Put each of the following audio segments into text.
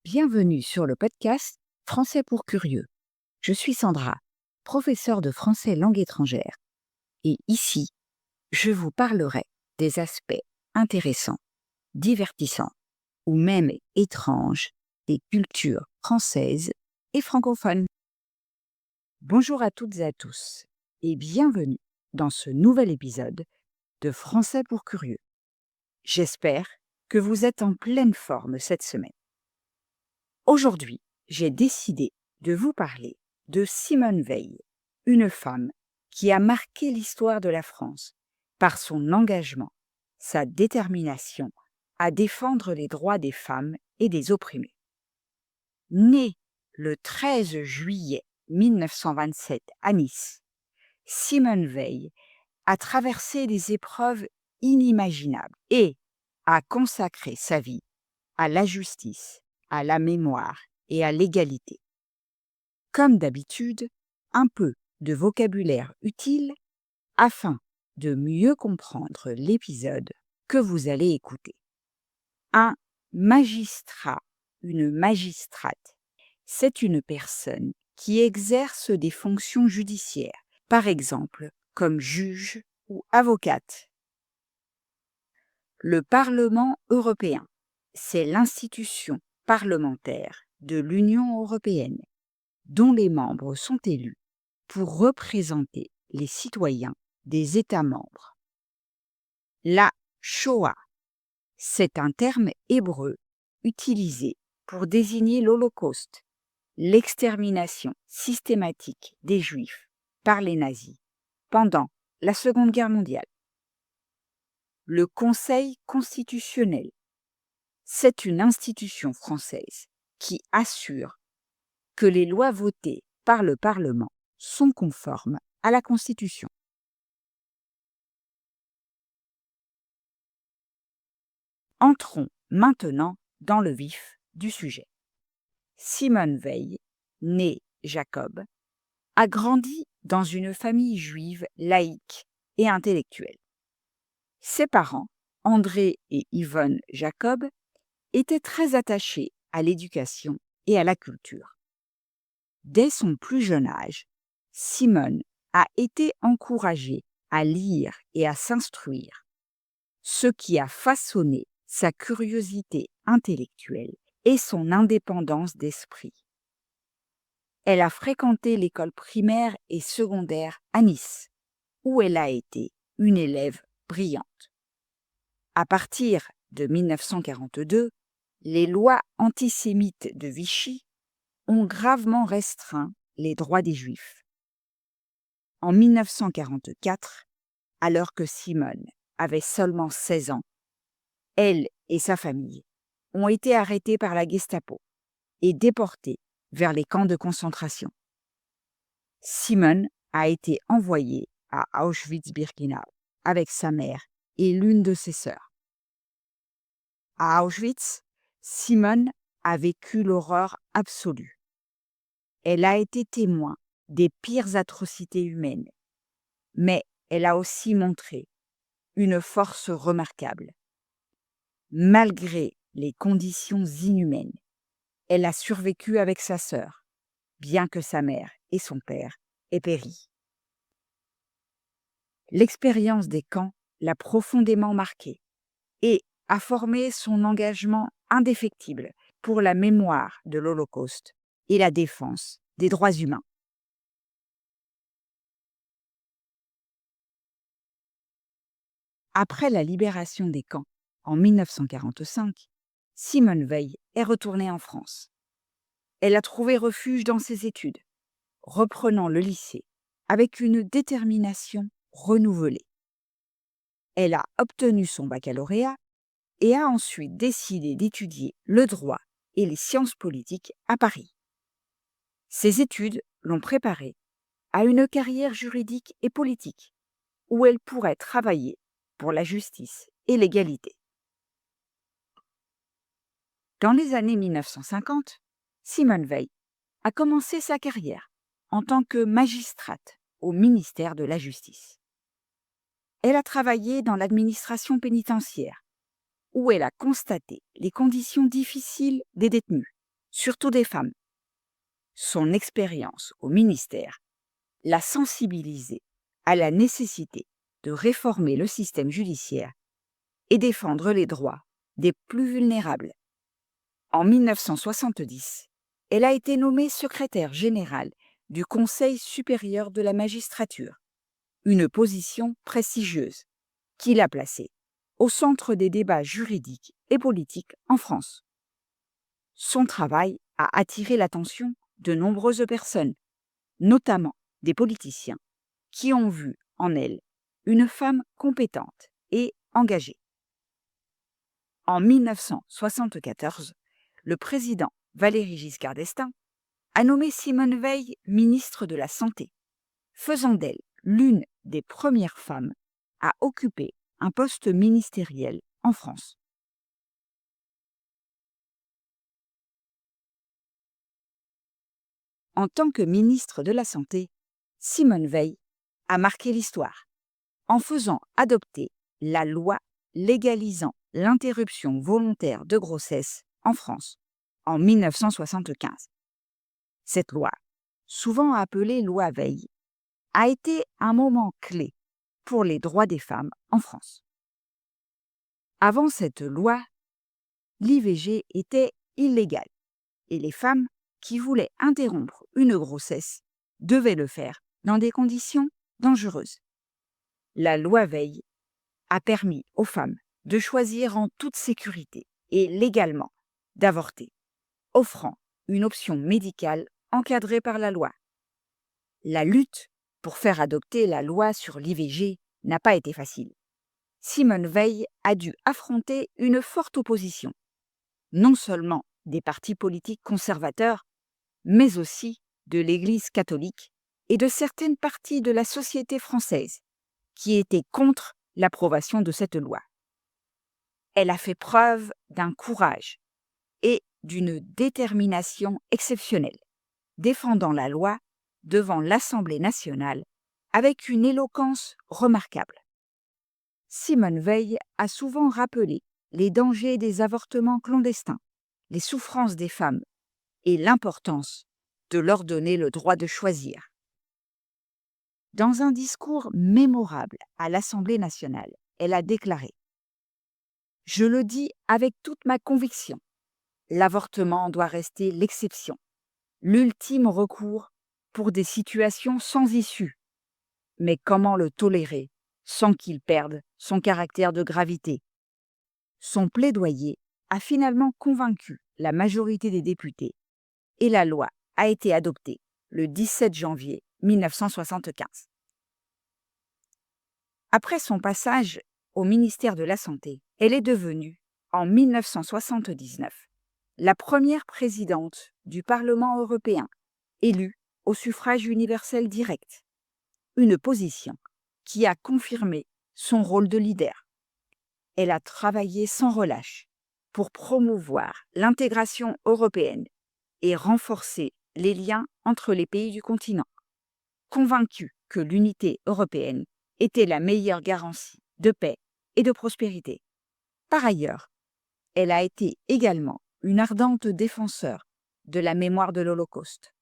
Bienvenue sur le podcast Français pour curieux. Je suis Sandra, professeure de français langue étrangère. Et ici, je vous parlerai des aspects intéressants, divertissants ou même étranges des cultures françaises et francophones. Bonjour à toutes et à tous et bienvenue dans ce nouvel épisode de Français pour curieux. J'espère que vous êtes en pleine forme cette semaine. Aujourd'hui, j'ai décidé de vous parler de Simone Veil, une femme qui a marqué l'histoire de la France par son engagement, sa détermination à défendre les droits des femmes et des opprimés. Née le 13 juillet 1927 à Nice, Simone Veil a traversé des épreuves inimaginables et a consacré sa vie à la justice, à la mémoire et à l'égalité. Comme d'habitude, un peu de vocabulaire utile afin de mieux comprendre l'épisode que vous allez écouter. Un magistrat, une magistrate, c'est une personne qui exerce des fonctions judiciaires, par exemple comme juge ou avocate. Le Parlement européen, c'est l'institution parlementaire de l'Union européenne, dont les membres sont élus pour représenter les citoyens des États membres. La Shoah, c'est un terme hébreu utilisé pour désigner l'Holocauste, l'extermination systématique des Juifs par les nazis pendant la Seconde Guerre mondiale. Le Conseil constitutionnel, c'est une institution française qui assure que les lois votées par le Parlement sont conformes à la Constitution. Entrons maintenant dans le vif du sujet. Simone Veil, née Jacob, a grandi dans une famille juive laïque et intellectuelle. Ses parents, André et Yvonne Jacob, étaient très attachés à l'éducation et à la culture. Dès son plus jeune âge, Simone a été encouragée à lire et à s'instruire, ce qui a façonné sa curiosité intellectuelle et son indépendance d'esprit. Elle a fréquenté l'école primaire et secondaire à Nice, où elle a été une élève brillante. À partir de 1942, les lois antisémites de Vichy ont gravement restreint les droits des Juifs. En 1944, alors que Simone avait seulement 16 ans, elle et sa famille ont été arrêtés par la Gestapo et déportés vers les camps de concentration. Simone a été envoyée à Auschwitz-Birkenau avec sa mère et l'une de ses sœurs. À Auschwitz, Simone a vécu l'horreur absolue. Elle a été témoin des pires atrocités humaines, mais elle a aussi montré une force remarquable. Malgré les conditions inhumaines, elle a survécu avec sa sœur, bien que sa mère et son père aient péri. L'expérience des camps l'a profondément marquée et a formé son engagement indéfectible pour la mémoire de l'Holocauste et la défense des droits humains. Après la libération des camps en 1945, Simone Veil est retournée en France. Elle a trouvé refuge dans ses études, reprenant le lycée avec une détermination renouvelée. Elle a obtenu son baccalauréat et a ensuite décidé d'étudier le droit et les sciences politiques à Paris. Ses études l'ont préparée à une carrière juridique et politique, où elle pourrait travailler pour la justice et l'égalité. Dans les années 1950, Simone Veil a commencé sa carrière en tant que magistrate au ministère de la Justice. Elle a travaillé dans l'administration pénitentiaire, où elle a constaté les conditions difficiles des détenus. surtout des femmes. Son expérience au ministère l'a sensibilisée à la nécessité de réformer le système judiciaire et défendre les droits des plus vulnérables. En 1970, elle a été nommée secrétaire générale du Conseil supérieur de la magistrature, une position prestigieuse qui l'a placée au centre des débats juridiques et politiques en France. Son travail a attiré l'attention de nombreuses personnes, notamment des politiciens, qui ont vu en elle une femme compétente et engagée. En 1974, le président Valéry Giscard d'Estaing a nommé Simone Veil ministre de la Santé, faisant d'elle l'une des premières femmes à occuper un poste ministériel en France. En tant que ministre de la Santé, Simone Veil a marqué l'histoire en faisant adopter la loi légalisant l'interruption volontaire de grossesse en France en 1975. Cette loi, souvent appelée loi Veil, a été un moment clé pour les droits des femmes en France. Avant cette loi, l'IVG était illégal et les femmes qui voulaient interrompre une grossesse devaient le faire dans des conditions dangereuses. La loi Veil a permis aux femmes de choisir en toute sécurité et légalement d'avorter, offrant une option médicale encadrée par la loi. La lutte pour faire adopter la loi sur l'IVG n'a pas été facile. Simone Veil a dû affronter une forte opposition, non seulement des partis politiques conservateurs, mais aussi de l'Église catholique et de certaines parties de la société française qui étaient contre l'approbation de cette loi. Elle a fait preuve d'un courage et d'une détermination exceptionnelle, défendant la loi devant l'Assemblée nationale avec une éloquence remarquable. Simone Veil a souvent rappelé les dangers des avortements clandestins, les souffrances des femmes et l'importance de leur donner le droit de choisir. Dans un discours mémorable à l'Assemblée nationale, elle a déclaré « Je le dis avec toute ma conviction, l'avortement doit rester l'exception, l'ultime recours pour des situations sans issue. Mais comment le tolérer sans qu'il perde son caractère de gravité ?» Son plaidoyer a finalement convaincu la majorité des députés et la loi a été adoptée le 17 janvier 1975. Après son passage au ministère de la Santé, elle est devenue, en 1979, la première présidente du Parlement européen, élue au suffrage universel direct, une position qui a confirmé son rôle de leader. Elle a travaillé sans relâche pour promouvoir l'intégration européenne et renforcer les liens entre les pays du continent, convaincue que l'unité européenne était la meilleure garantie de paix et de prospérité. Par ailleurs, elle a été également une ardente défenseure de la mémoire de l'Holocauste.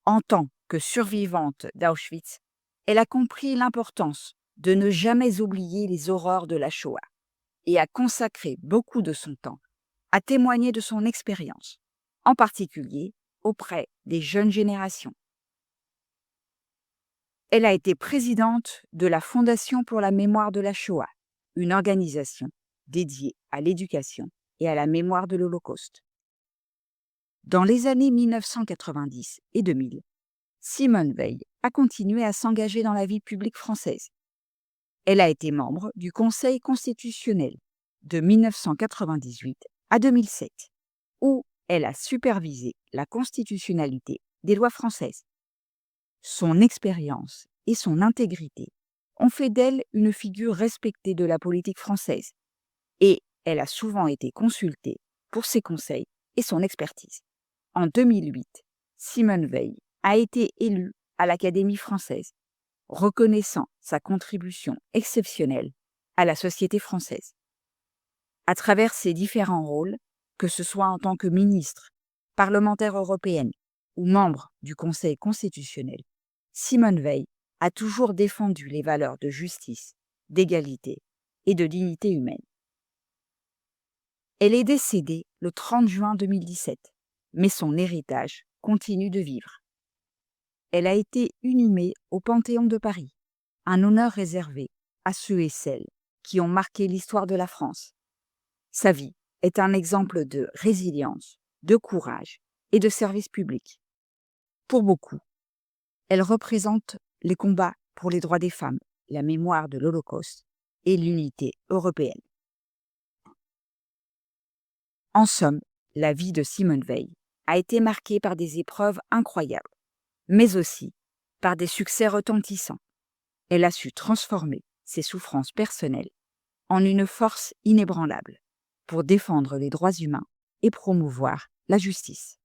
En tant que survivante d'Auschwitz, elle a compris l'importance de ne jamais oublier les horreurs de la Shoah et a consacré beaucoup de son temps à témoigner de son expérience, en particulier auprès des jeunes générations. Elle a été présidente de la Fondation pour la mémoire de la Shoah, une organisation dédiée à l'éducation et à la mémoire de l'Holocauste. Dans les années 1990 et 2000, Simone Veil a continué à s'engager dans la vie publique française. Elle a été membre du Conseil constitutionnel de 1998 à 2007, où elle a supervisé la constitutionnalité des lois françaises. Son expérience et son intégrité ont fait d'elle une figure respectée de la politique française, et elle a souvent été consultée pour ses conseils et son expertise. En 2008, Simone Veil a été élue à l'Académie française, reconnaissant sa contribution exceptionnelle à la société française. À travers ses différents rôles, que ce soit en tant que ministre, Parlementaire européenne ou membre du Conseil constitutionnel, Simone Veil a toujours défendu les valeurs de justice, d'égalité et de dignité humaine. Elle est décédée le 30 juin 2017, mais son héritage continue de vivre. Elle a été inhumée au Panthéon de Paris, un honneur réservé à ceux et celles qui ont marqué l'histoire de la France. Sa vie est un exemple de résilience, de courage et de service public. Pour beaucoup, elle représente les combats pour les droits des femmes, la mémoire de l'Holocauste et l'unité européenne. En somme, la vie de Simone Veil a été marquée par des épreuves incroyables, mais aussi par des succès retentissants. Elle a su transformer ses souffrances personnelles en une force inébranlable pour défendre les droits humains et promouvoir la justice.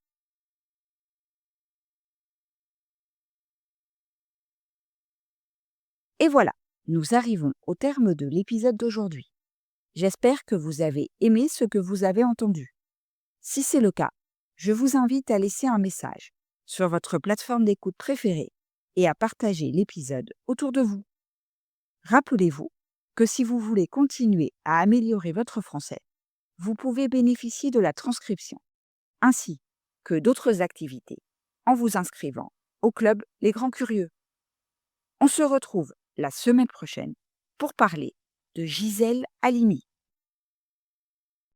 Et voilà, nous arrivons au terme de l'épisode d'aujourd'hui. J'espère que vous avez aimé ce que vous avez entendu. Si c'est le cas, je vous invite à laisser un message sur votre plateforme d'écoute préférée et à partager l'épisode autour de vous. Rappelez-vous que si vous voulez continuer à améliorer votre français, vous pouvez bénéficier de la transcription, ainsi que d'autres activités, en vous inscrivant au club Les Grands Curieux. On se retrouve la semaine prochaine pour parler de Gisèle Halimi.